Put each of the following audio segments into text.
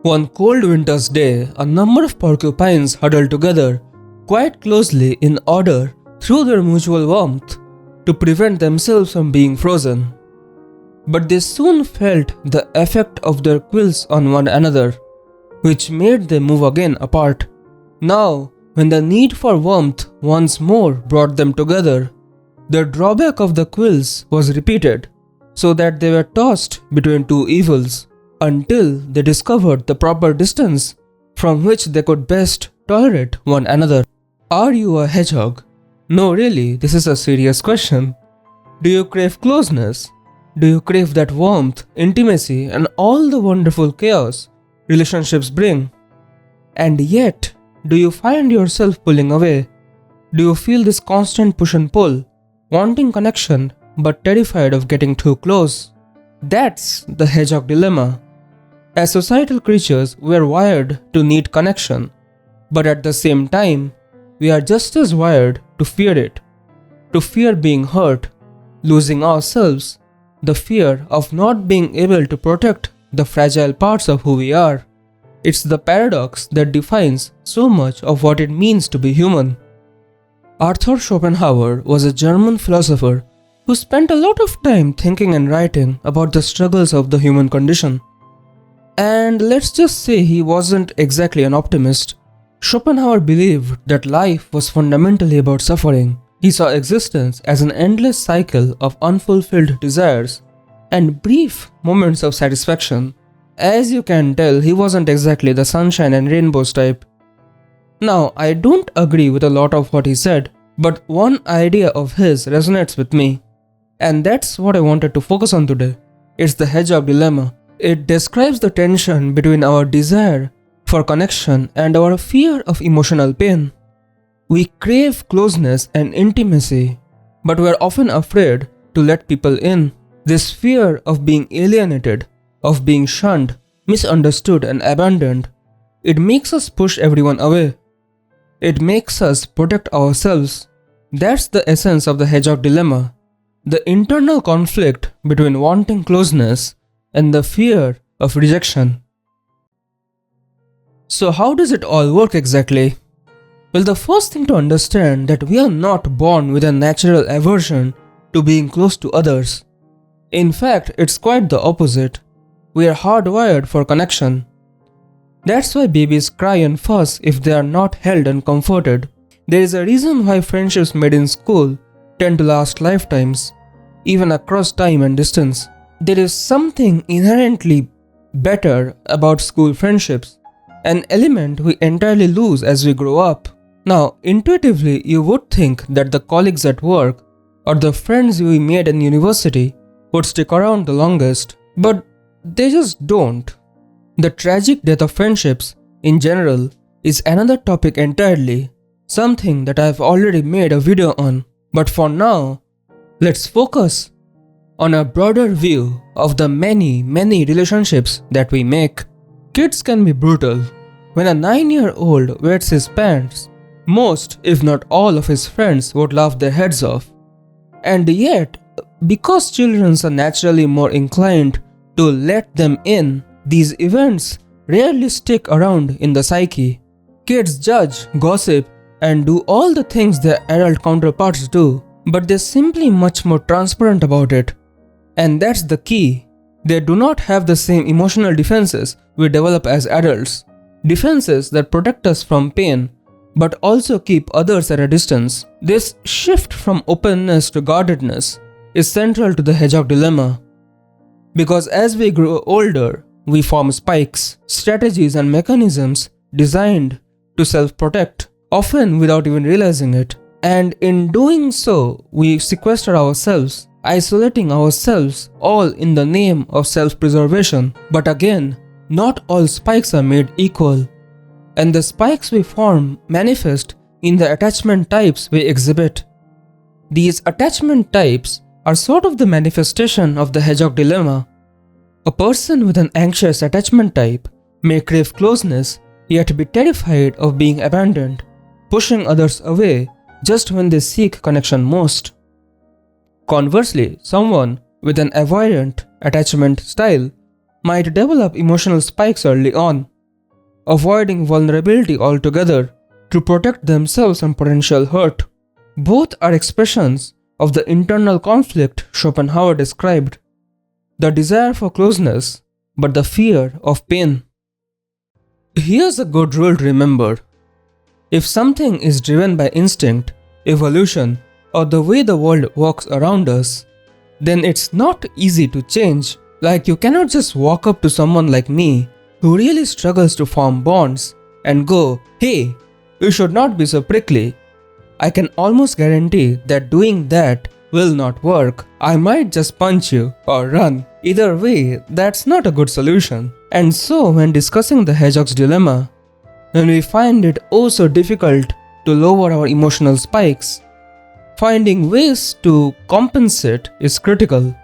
One cold winter's day, a number of porcupines huddled together quite closely in order through their mutual warmth to prevent themselves from being frozen. But they soon felt the effect of their quills on one another, which made them move again apart. Now, when the need for warmth once more brought them together, the drawback of the quills was repeated, so that they were tossed between two evils until they discovered the proper distance from which they could best tolerate one another. Are you a hedgehog? No, really, this is a serious question. Do you crave closeness? Do you crave that warmth, intimacy, and all the wonderful chaos relationships bring? And yet, do you find yourself pulling away? Do you feel this constant push and pull, wanting connection but terrified of getting too close? That's the hedgehog dilemma. As societal creatures, we are wired to need connection, but at the same time, we are just as wired to fear it, to fear being hurt, losing ourselves, the fear of not being able to protect the fragile parts of who we are. It's the paradox that defines so much of what it means to be human. Arthur Schopenhauer was a German philosopher who spent a lot of time thinking and writing about the struggles of the human condition. And let's just say he wasn't exactly an optimist. Schopenhauer believed that life was fundamentally about suffering. He saw existence as an endless cycle of unfulfilled desires and brief moments of satisfaction. As you can tell, he wasn't exactly the sunshine and rainbows type. Now, I don't agree with a lot of what he said, but one idea of his resonates with me. And that's what I wanted to focus on today. It's the hedgehog dilemma. It describes the tension between our desire for connection and our fear of emotional pain. We crave closeness and intimacy, but we are often afraid to let people in. This fear of being alienated, of being shunned, misunderstood and abandoned, it makes us push everyone away. It makes us protect ourselves. That's the essence of the hedgehog dilemma. The internal conflict between wanting closeness and the fear of rejection. So how does it all work exactly? Well, the first thing to understand that we are not born with a natural aversion to being close to others. In fact, it's quite the opposite. We are hardwired for connection. That's why babies cry and fuss if they are not held and comforted. There is a reason why friendships made in school tend to last lifetimes, even across time and distance. There is something inherently better about school friendships, an element we entirely lose as we grow up. Now, intuitively, you would think that the colleagues at work or the friends we made in university would stick around the longest, but they just don't. The tragic death of friendships, in general, is another topic entirely, something that I've already made a video on. But for now, let's focus on a broader view of the many relationships that we make. Kids can be brutal. When a 9-year-old wets his pants, most, if not all of his friends would laugh their heads off. And yet, because children are naturally more inclined to let them in, these events rarely stick around in the psyche. Kids judge, gossip, and do all the things their adult counterparts do, but they're simply much more transparent about it. And that's the key. They do not have the same emotional defenses we develop as adults. Defenses that protect us from pain, but also keep others at a distance. This shift from openness to guardedness is central to the hedgehog dilemma. Because as we grow older, we form spikes, strategies and mechanisms designed to self-protect, often without even realizing it. And in doing so, we sequester ourselves, isolating ourselves, all in the name of self-preservation. But again, not all spikes are made equal. And the spikes we form manifest in the attachment types we exhibit. These attachment types are sort of the manifestation of the hedgehog dilemma. A person with an anxious attachment type may crave closeness yet be terrified of being abandoned, pushing others away just when they seek connection most. Conversely, someone with an avoidant attachment style might develop emotional spikes early on, avoiding vulnerability altogether to protect themselves from potential hurt. Both are expressions of the internal conflict Schopenhauer described: the desire for closeness, but the fear of pain. Here's a good rule to remember. If something is driven by instinct, evolution, or the way the world works around us, then it's not easy to change. Like, you cannot just walk up to someone like me who really struggles to form bonds and go, "Hey, you should not be so prickly." I can almost guarantee that doing that will not work. I might just punch you or run. Either way, that's not a good solution. And so, when discussing the hedgehog's dilemma, when we find it oh so difficult to lower our emotional spikes, finding ways to compensate is critical.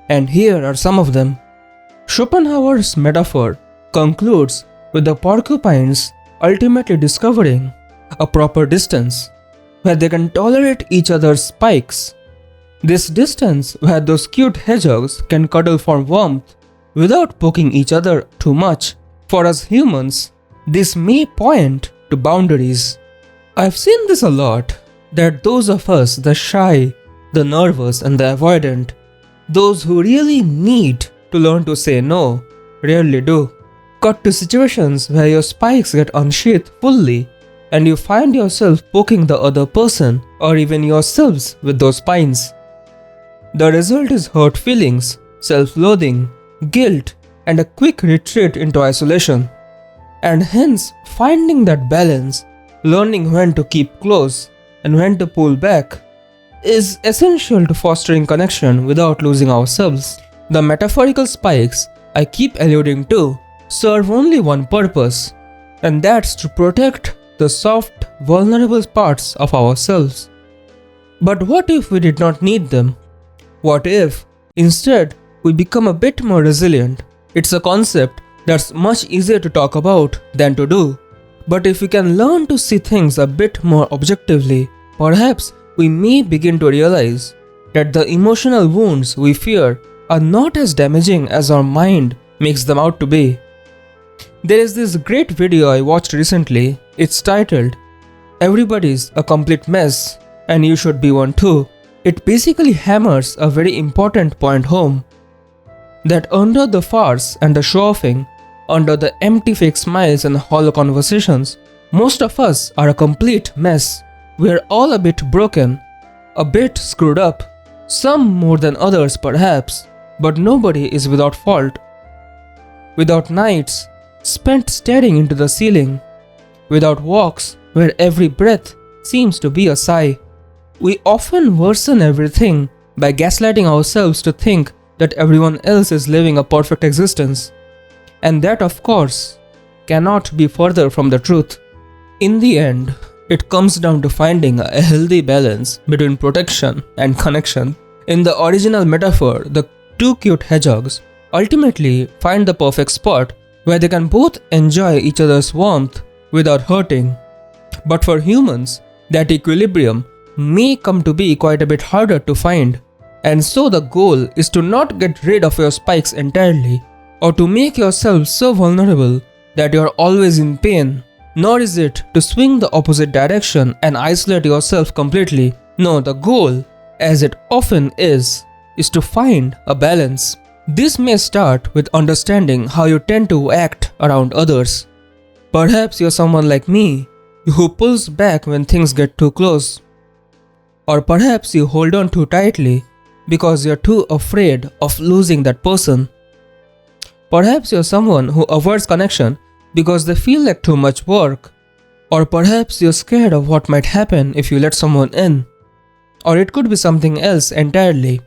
And here are some of them. Schopenhauer's metaphor concludes with the porcupines ultimately discovering a proper distance where they can tolerate each other's spikes. This distance where those cute hedgehogs can cuddle for warmth without poking each other too much. For us humans, this may point to boundaries. I've seen this a lot, that those of us, the shy, the nervous, and the avoidant, those who really need to learn to say no, rarely do. Cut to situations where your spikes get unsheathed fully and you find yourself poking the other person or even yourselves with those spines. The result is hurt feelings, self-loathing, guilt, and a quick retreat into isolation. And hence, finding that balance, learning when to keep close and when to pull back, is essential to fostering connection without losing ourselves. The metaphorical spikes I keep alluding to serve only one purpose, and that's to protect the soft, vulnerable parts of ourselves. But what if we did not need them? What if, instead, we become a bit more resilient? It's a concept that's much easier to talk about than to do. But if we can learn to see things a bit more objectively, perhaps we may begin to realize that the emotional wounds we fear are not as damaging as our mind makes them out to be. There is this great video I watched recently. It's titled, "Everybody's a Complete Mess and You Should Be One Too." It basically hammers a very important point home, that under the farce and the show-offing, under the empty fake smiles and hollow conversations, most of us are a complete mess. We're all a bit broken, a bit screwed up, some more than others perhaps, but nobody is without fault. Without nights spent staring into the ceiling, without walks where every breath seems to be a sigh. We often worsen everything by gaslighting ourselves to think that everyone else is living a perfect existence. And that, of course, cannot be further from the truth. In the end, it comes down to finding a healthy balance between protection and connection. In the original metaphor, the two cute hedgehogs ultimately find the perfect spot where they can both enjoy each other's warmth without hurting. But for humans, that equilibrium may come to be quite a bit harder to find. And so the goal is to not get rid of your spikes entirely, or to make yourself so vulnerable that you're always in pain. Nor is it to swing the opposite direction and isolate yourself completely. No, the goal, as it often is to find a balance. This may start with understanding how you tend to act around others. Perhaps you're someone like me, who pulls back when things get too close. Or perhaps you hold on too tightly because you're too afraid of losing that person. Perhaps you're someone who avoids connection because they feel like too much work. Or perhaps you're scared of what might happen if you let someone in. Or it could be something else entirely.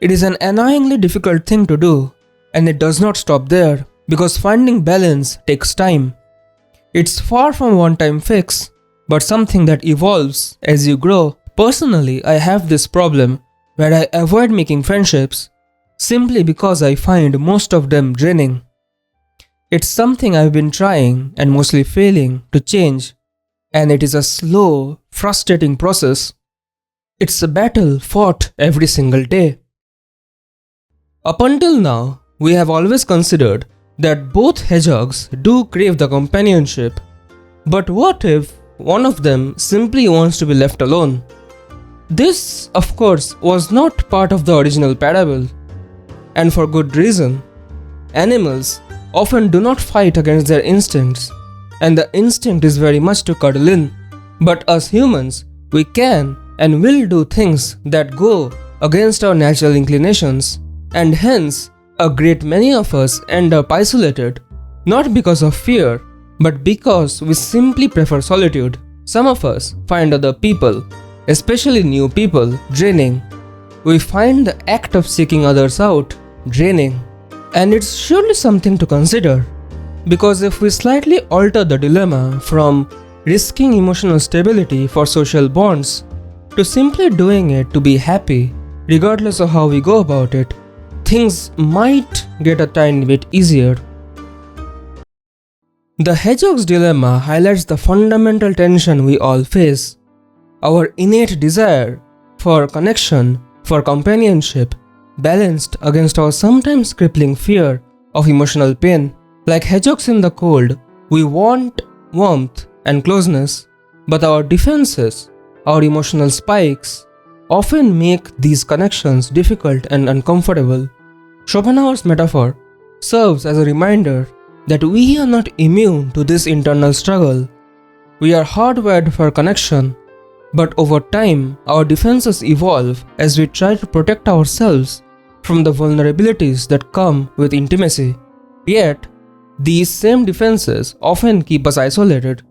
It is an annoyingly difficult thing to do, and it does not stop there, because finding balance takes time. It's far from a one-time fix, but something that evolves as you grow. Personally, I have this problem where I avoid making friendships simply because I find most of them draining. It's something I've been trying and mostly failing to change, and it is a slow, frustrating process. It's a battle fought every single day. Up until now, we have always considered that both hedgehogs do crave the companionship. But what if one of them simply wants to be left alone? This, of course, was not part of the original parable, and for good reason. Animals often do not fight against their instincts, and the instinct is very much to cuddle in. But us humans, we can and will do things that go against our natural inclinations, and hence, a great many of us end up isolated, not because of fear, but because we simply prefer solitude. Some of us find other people, especially new people, draining. We find the act of seeking others out draining. And it's surely something to consider, because if we slightly alter the dilemma from risking emotional stability for social bonds to simply doing it to be happy, regardless of how we go about it, things might get a tiny bit easier. The hedgehog's dilemma highlights the fundamental tension we all face. Our innate desire for connection, for companionship, balanced against our sometimes crippling fear of emotional pain. Like hedgehogs in the cold, we want warmth and closeness, but our defenses, our emotional spikes, often make these connections difficult and uncomfortable. Schopenhauer's metaphor serves as a reminder that we are not immune to this internal struggle. We are hardwired for connection, but over time, our defenses evolve as we try to protect ourselves from the vulnerabilities that come with intimacy. Yet, these same defenses often keep us isolated,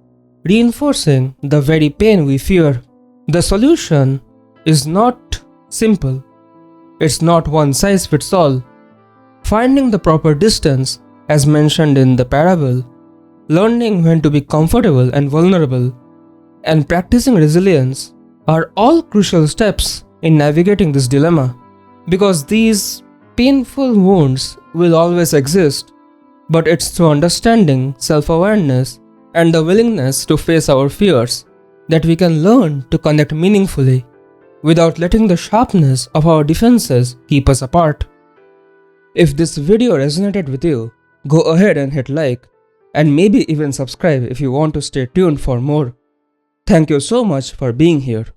reinforcing the very pain we fear. The solution is not simple. It's not one size fits all. Finding the proper distance, as mentioned in the parable, learning when to be comfortable and vulnerable, and practicing resilience are all crucial steps in navigating this dilemma. Because these painful wounds will always exist, but it's through understanding, self-awareness, and the willingness to face our fears that we can learn to connect meaningfully without letting the sharpness of our defenses keep us apart. If this video resonated with you, go ahead and hit like, and maybe even subscribe if you want to stay tuned for more. Thank you so much for being here.